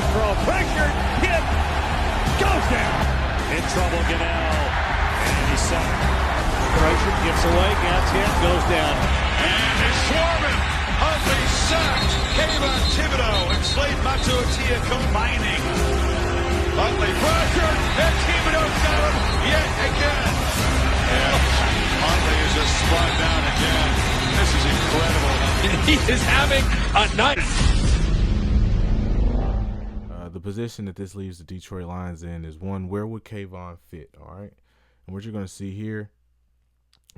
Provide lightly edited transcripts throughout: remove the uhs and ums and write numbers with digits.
the throw. Pressured, hit, goes down. In trouble, Goodell. And he's sacked. Pressure gets away, gets hit, goes down. And he's swarming. Huntley sacked. Kayvon Thibodeaux and Slade Matuatia combining. Huntley pressured, and Thibodeaux got him yet again. And Huntley is just spun down again. This is incredible. He is having a night. The position that this leaves the Detroit Lions in is one, where would Kayvon fit, all right? And what you're going to see here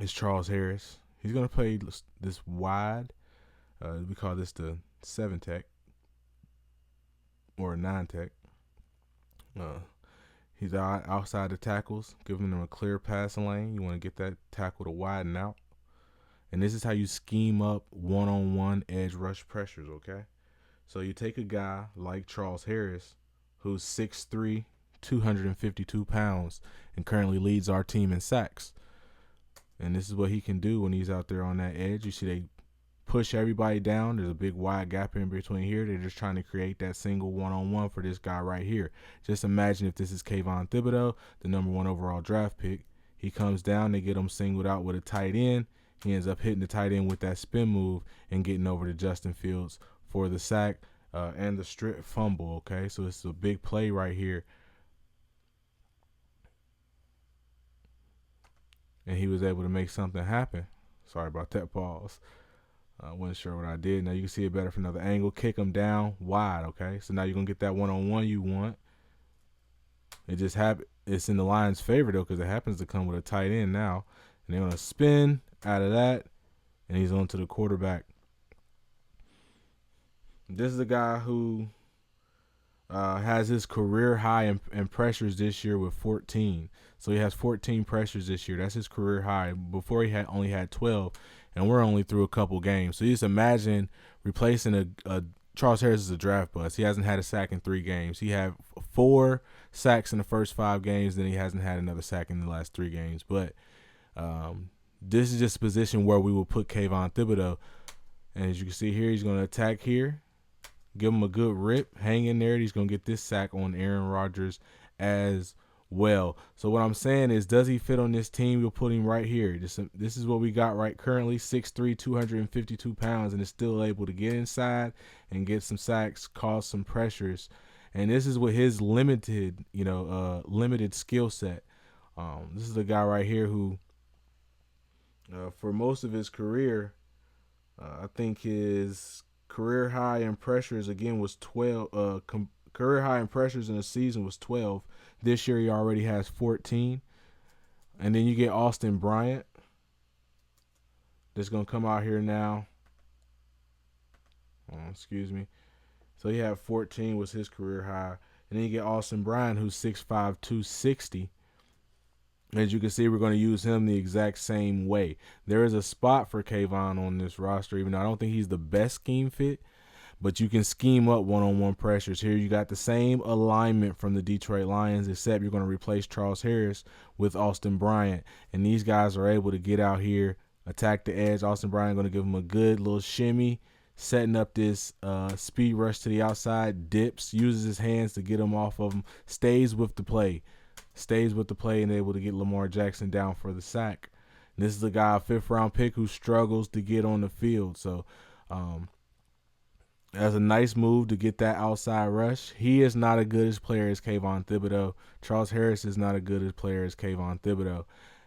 is Charles Harris. He's going to play this wide. We call this the 7-tech or a 9-tech. He's outside the tackles, giving them a clear passing lane. You want to get that tackle to widen out. And this is how you scheme up one-on-one edge rush pressures, okay? So you take a guy like Charles Harris, who's 6'3", 252 pounds, and currently leads our team in sacks. And this is what he can do when he's out there on that edge. You see they push everybody down. There's a big wide gap in between here. They're just trying to create that single one-on-one for this guy right here. Just imagine if this is Kayvon Thibodeaux, the #1 overall draft pick. He comes down, they get him singled out with a tight end. He ends up hitting the tight end with that spin move and getting over to Justin Fields for the sack and the strip fumble, okay? So it's a big play right here. And he was able to make something happen. Sorry about that pause. I wasn't sure what I did. Now you can see it better from another angle. Kick him down wide, okay? So now you're going to get that one-on-one you want. It just happened. It's in the Lions' favor, though, because it happens to come with a tight end now. And they're going to spin out of that, and he's on to the quarterback. This is a guy who has his career high in pressures this year with 14. So he has 14 pressures this year. That's his career high. Before he only had 12, and we're only through a couple games. So you just imagine replacing a Charles Harris is a draft bust. He hasn't had a sack in 3 games. He had 4 sacks in the first 5 games, then he hasn't had another sack in the last 3 games. But this is just a position where we will put Kayvon Thibodeaux. And as you can see here, he's going to attack here. Give him a good rip. Hang in there. He's going to get this sack on Aaron Rodgers as well. So what I'm saying is, does he fit on this team? We'll put him right here. This is what we got right currently, 6'3", 252 pounds, and is still able to get inside and get some sacks, cause some pressures. And this is with his limited skill set. This is a guy right here who, for most of his career, I think his career high in pressures again was 12. Career high in pressures in a season was 12. This year he already has 14. And then you get Austin Bryant. That's going to come out here now. Excuse me. So he had 14 was his career high. And then you get Austin Bryant, who's 6'5", 260. As you can see, we're going to use him the exact same way. There is a spot for Kayvon on this roster, even though I don't think he's the best scheme fit. But you can scheme up one-on-one pressures. Here you got the same alignment from the Detroit Lions, except you're going to replace Charles Harris with Austin Bryant. And these guys are able to get out here, attack the edge. Austin Bryant going to give him a good little shimmy, setting up this speed rush to the outside, dips, uses his hands to get him off of him, stays with the play, and able to get Lamar Jackson down for the sack. And this is a guy, a 5th-round pick, who struggles to get on the field. So that's a nice move to get that outside rush. He is not as good as player as Kayvon Thibodeaux. Charles Harris is not as good as player as Kayvon Thibodeaux.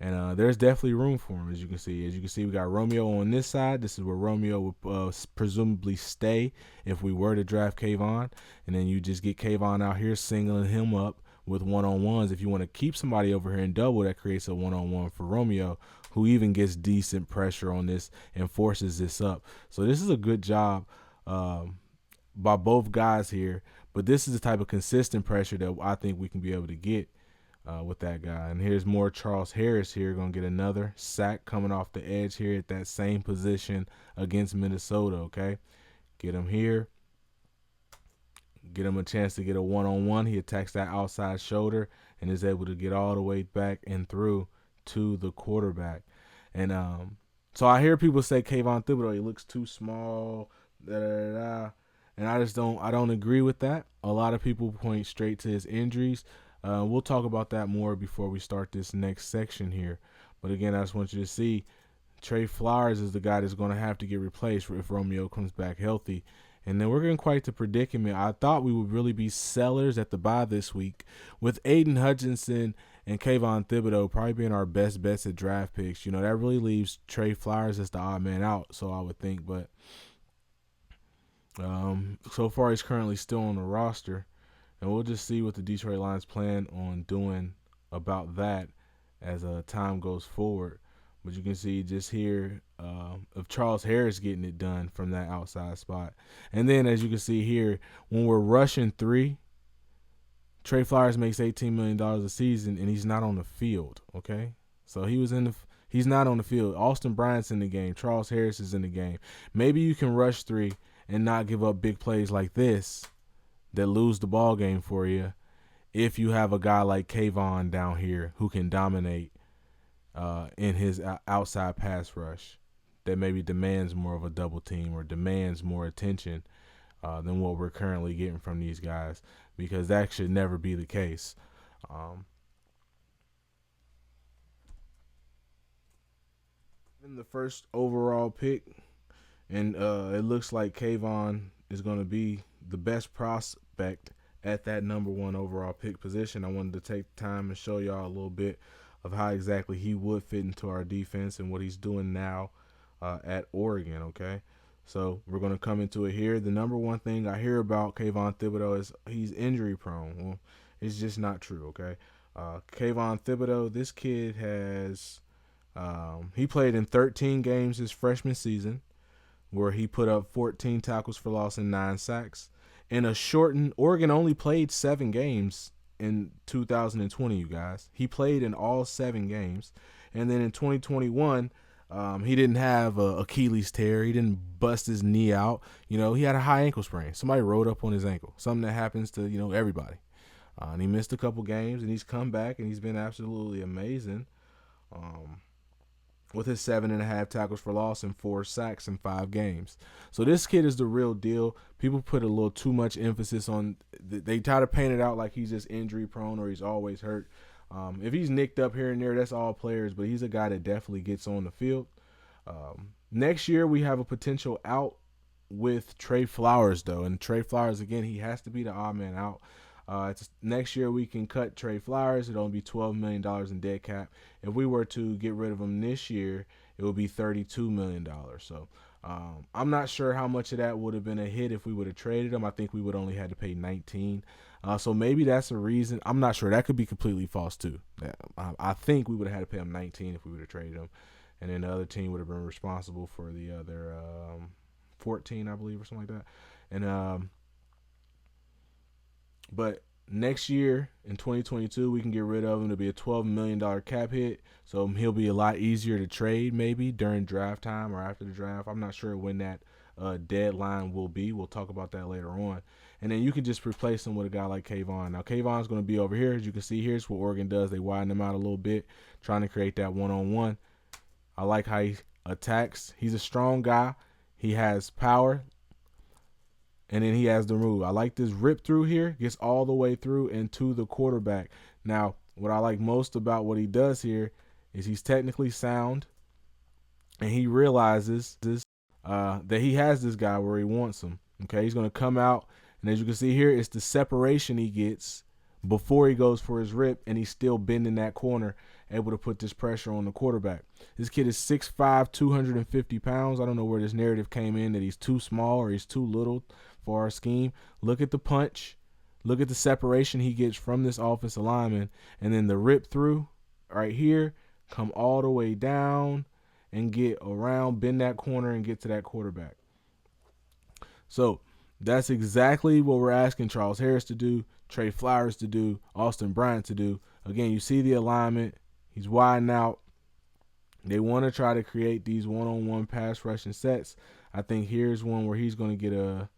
And there's definitely room for him, as you can see. As you can see, we got Romeo on this side. This is where Romeo would presumably stay if we were to draft Kayvon. And then you just get Kayvon out here singling him up with one-on-ones. If you want to keep somebody over here in double, that creates a one-on-one for Romeo, who even gets decent pressure on this and forces this up. So this is a good job by both guys here. But this is the type of consistent pressure that I think we can be able to get with that guy. And here's more Charles Harris here, going to get another sack coming off the edge here at that same position against Minnesota, okay? Get him here. Get him a chance to get a one-on-one. He attacks that outside shoulder and is able to get all the way back and through to the quarterback. And so I hear people say Kayvon Thibodeaux, he looks too small, da-da-da-da. and I don't agree with that. A lot of people point straight to his injuries. We'll talk about that more before we start this next section here. But again, I just want you to see Trey Flowers is the guy that's going to have to get replaced if Romeo comes back healthy. And then we're getting quite the predicament. I thought we would really be sellers at the bye this week with Aiden Hutchinson and Kayvon Thibodeaux probably being our best bets at draft picks. You know, that really leaves Trey Flowers as the odd man out, so I would think. But so far he's currently still on the roster. And we'll just see what the Detroit Lions plan on doing about that as time goes forward. But you can see just here of Charles Harris getting it done from that outside spot. And then as you can see here, when we're rushing 3, Trey Flowers makes $18 million a season, and he's not on the field, okay? So he's not on the field. Austin Bryant's in the game. Charles Harris is in the game. Maybe you can rush 3 and not give up big plays like this that lose the ball game for you if you have a guy like Kayvon down here who can dominate in his outside pass rush that maybe demands more of a double team or demands more attention than what we're currently getting from these guys, because that should never be the case. In the first overall pick, and it looks like Kayvon is going to be the best prospect at that number 1 overall pick position. I wanted to take time and show y'all a little bit of how exactly he would fit into our defense and what he's doing now at Oregon, okay? So we're going to come into it here. The number 1 thing I hear about Kayvon Thibodeaux is he's injury prone. Well, it's just not true, okay? Kayvon Thibodeaux, this kid has he played in 13 games his freshman season, where he put up 14 tackles for loss and 9 sacks. In a shortened, Oregon only played 7 games in 2020, you guys. He played in all 7 games. And then in 2021, he didn't have a Achilles tear. He didn't bust his knee out. You know, he had a high ankle sprain. Somebody rode up on his ankle, something that happens to, you know, everybody. And he missed a couple games, and he's come back, and he's been absolutely amazing. With his 7.5 tackles for loss and 4 sacks in 5 games. So this kid is the real deal. People put a little too much emphasis on, they try to paint it out like he's just injury prone or he's always hurt. If he's nicked up here and there, that's all players, but he's a guy that definitely gets on the field. Next year, we have a potential out with Trey Flowers, though. And Trey Flowers, again, he has to be the odd man out. Next year we can cut Trey Flowers. It'll only be $12 million in dead cap. If we were to get rid of him this year, it would be $32 million. So I'm not sure how much of that would have been a hit if we would have traded him. I think we would only had to pay 19. So maybe that's a reason. I'm not sure. That could be completely false too. I think we would have had to pay him 19 if we would have traded him, and then the other team would have been responsible for the other 14, I believe, or something like that. And but next year in 2022, we can get rid of him. It'll be a $12 million cap hit, so he'll be a lot easier to trade maybe during draft time or after the draft. I'm not sure when that deadline will be. We'll talk about that later on. And then you can just replace him with a guy like Kayvon. Now, Kayvon's going to be over here. As you can see, here's what Oregon does. They widen him out a little bit, trying to create that one-on-one. I like how he attacks. He's a strong guy. He has power. And then he has the move. I like this rip through here. Gets all the way through and to the quarterback. Now, what I like most about what he does here is he's technically sound. And he realizes that he has this guy where he wants him. Okay, he's going to come out. And as you can see here, it's the separation he gets before he goes for his rip. And he's still bending that corner, able to put this pressure on the quarterback. This kid is 6'5", 250 pounds. I don't know where this narrative came in that he's too small or he's too little for our scheme. Look at the punch. Look at the separation he gets from this offensive lineman. And then the rip through right here, come all the way down and get around, bend that corner and get to that quarterback. So that's exactly what we're asking Charles Harris to do, Trey Flowers to do, Austin Bryant to do. Again, you see the alignment. He's widening out. They want to try to create these one-on-one pass rushing sets. I think here's one where he's going to get a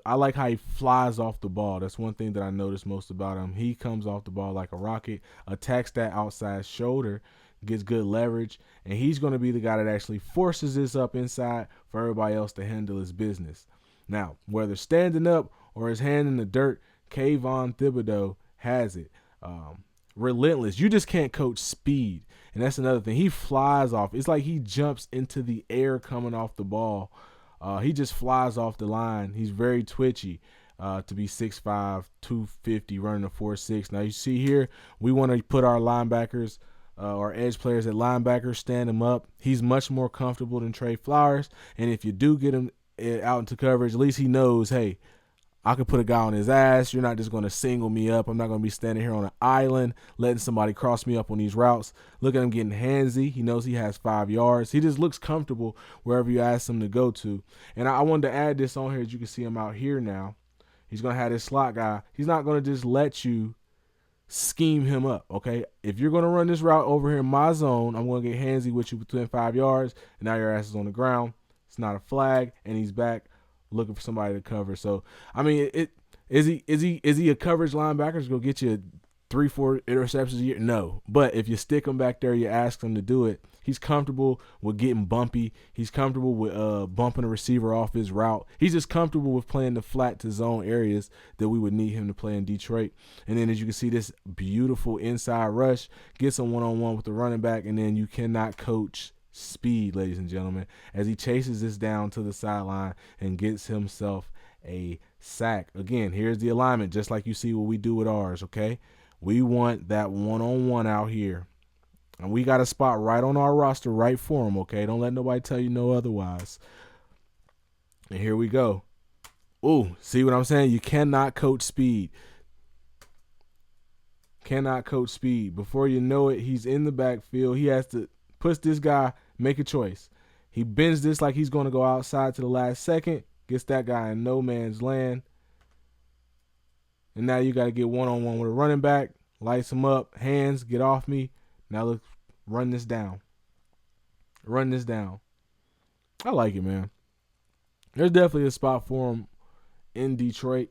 I like how he flies off the ball. That's one thing that I noticed most about him. He comes off the ball like a rocket, attacks that outside shoulder, gets good leverage, and he's going to be the guy that actually forces this up inside for everybody else to handle his business. Now, whether standing up or his hand in the dirt, Kayvon Thibodeaux has it. Relentless. You just can't coach speed. And that's another thing. He flies off. It's like he jumps into the air coming off the ball. He just flies off the line. He's very twitchy to be 6'5", 250, running a 4.6. Now, you see here, we want to put our linebackers, our edge players at linebackers, stand him up. He's much more comfortable than Trey Flowers. And if you do get him out into coverage, at least he knows, hey, I could put a guy on his ass. You're not just going to single me up. I'm not going to be standing here on an island letting somebody cross me up on these routes. Look at him getting handsy. He knows he has 5 yards. He just looks comfortable wherever you ask him to go to. And I wanted to add this on here as you can see him out here now. He's going to have this slot guy. He's not going to just let you scheme him up, okay? If you're going to run this route over here in my zone, I'm going to get handsy with you within 5 yards, and now your ass is on the ground. It's not a flag, and he's back looking for somebody to cover. So, I mean, is he a coverage linebacker who's going to get you 3-4 interceptions a year? No. But if you stick him back there, you ask him to do it, he's comfortable with getting bumpy. He's comfortable with bumping a receiver off his route. He's just comfortable with playing the flat to zone areas that we would need him to play in Detroit. And then as you can see, this beautiful inside rush gets him one-on-one with the running back, and then you cannot coach speed, ladies and gentlemen, as he chases this down to the sideline and gets himself a sack. Again, here's the alignment, just like you see what we do with ours, okay? We want that one-on-one out here. And we got a spot right on our roster right for him, okay? Don't let nobody tell you no otherwise. And here we go. Ooh, see what I'm saying? You cannot coach speed. Cannot coach speed. Before you know it, he's in the backfield. He has to push this guy, make a choice. He bends this like he's going to go outside to the last second, gets that guy in no man's land. And now you got to get one-on-one with a running back, lights him up, hands, get off me. Now let's run this down. Run this down. I like it, man. There's definitely a spot for him in Detroit.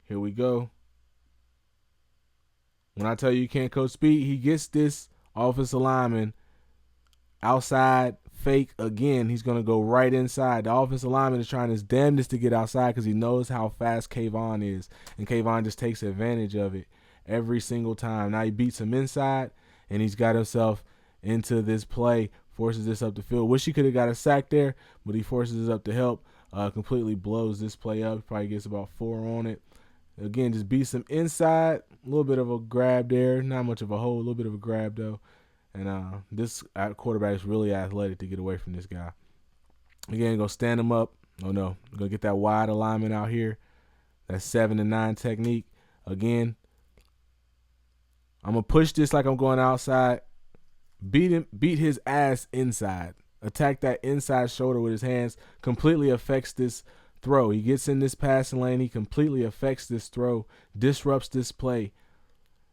Here we go. When I tell you can't coach speed, he gets this offensive lineman outside fake again. He's going to go right inside. The offensive lineman is trying his damnedest to get outside because he knows how fast Kayvon is. And Kayvon just takes advantage of it every single time. Now he beats him inside, and he's got himself into this play, forces this up the field. Wish he could have got a sack there, but he forces it up to help. Completely blows this play up. Probably gets about 4 on it. Again, just beats him inside. A little bit of a grab there. Not much of a hole. A little bit of a grab, though. And this quarterback is really athletic to get away from this guy. Again, go stand him up. Oh, no. Go get that wide alignment out here. That 7 to 9 technique. Again, I'm going to push this like I'm going outside. Beat his ass inside. Attack that inside shoulder with his hands. Completely affects this throw. He gets in this passing lane. He completely affects this throw. Disrupts this play.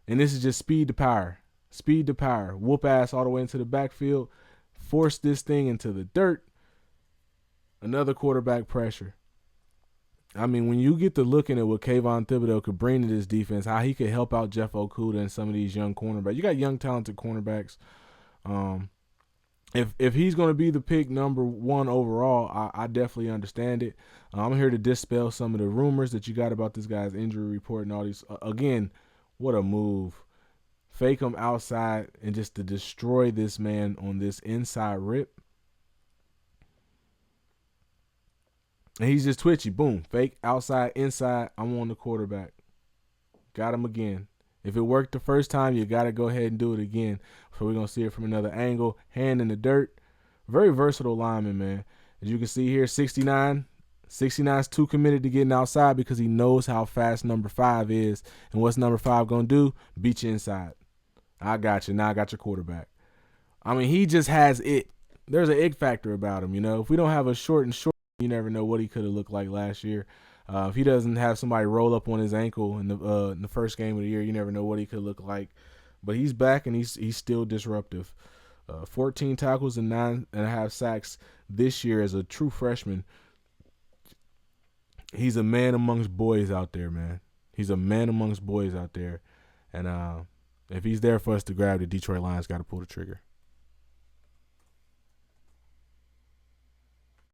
And this is just speed to power. Speed to power. Whoop ass all the way into the backfield. Force this thing into the dirt. Another quarterback pressure. I mean, when you get to looking at what Kayvon Thibodeaux could bring to this defense, how he could help out Jeff Okudah and some of these young cornerbacks. You got young, talented cornerbacks. If he's going to be the pick number 1 overall, I definitely understand it. I'm here to dispel some of the rumors that you got about this guy's injury report and all these. Again, what a move. Fake him outside and just to destroy this man on this inside rip. And he's just twitchy. Boom. Fake outside, inside. I'm on the quarterback. Got him again. If it worked the first time, you got to go ahead and do it again. So we're going to see it from another angle. Hand in the dirt. Very versatile lineman, man. As you can see here, 69. 69 is too committed to getting outside because he knows how fast number 5 is. And what's number 5 going to do? Beat you inside. I got you. Now I got your quarterback. I mean, he just has it. There's an it factor about him, you know. If we don't have a short, you never know what he could have looked like last year. If he doesn't have somebody roll up on his ankle in the first game of the year, you never know what he could look like. But he's back, and he's still disruptive. 14 tackles and 9.5 sacks this year as a true freshman. He's a man amongst boys out there, man. He's a man amongst boys out there. And if he's there for us to grab, the Detroit Lions got to pull the trigger.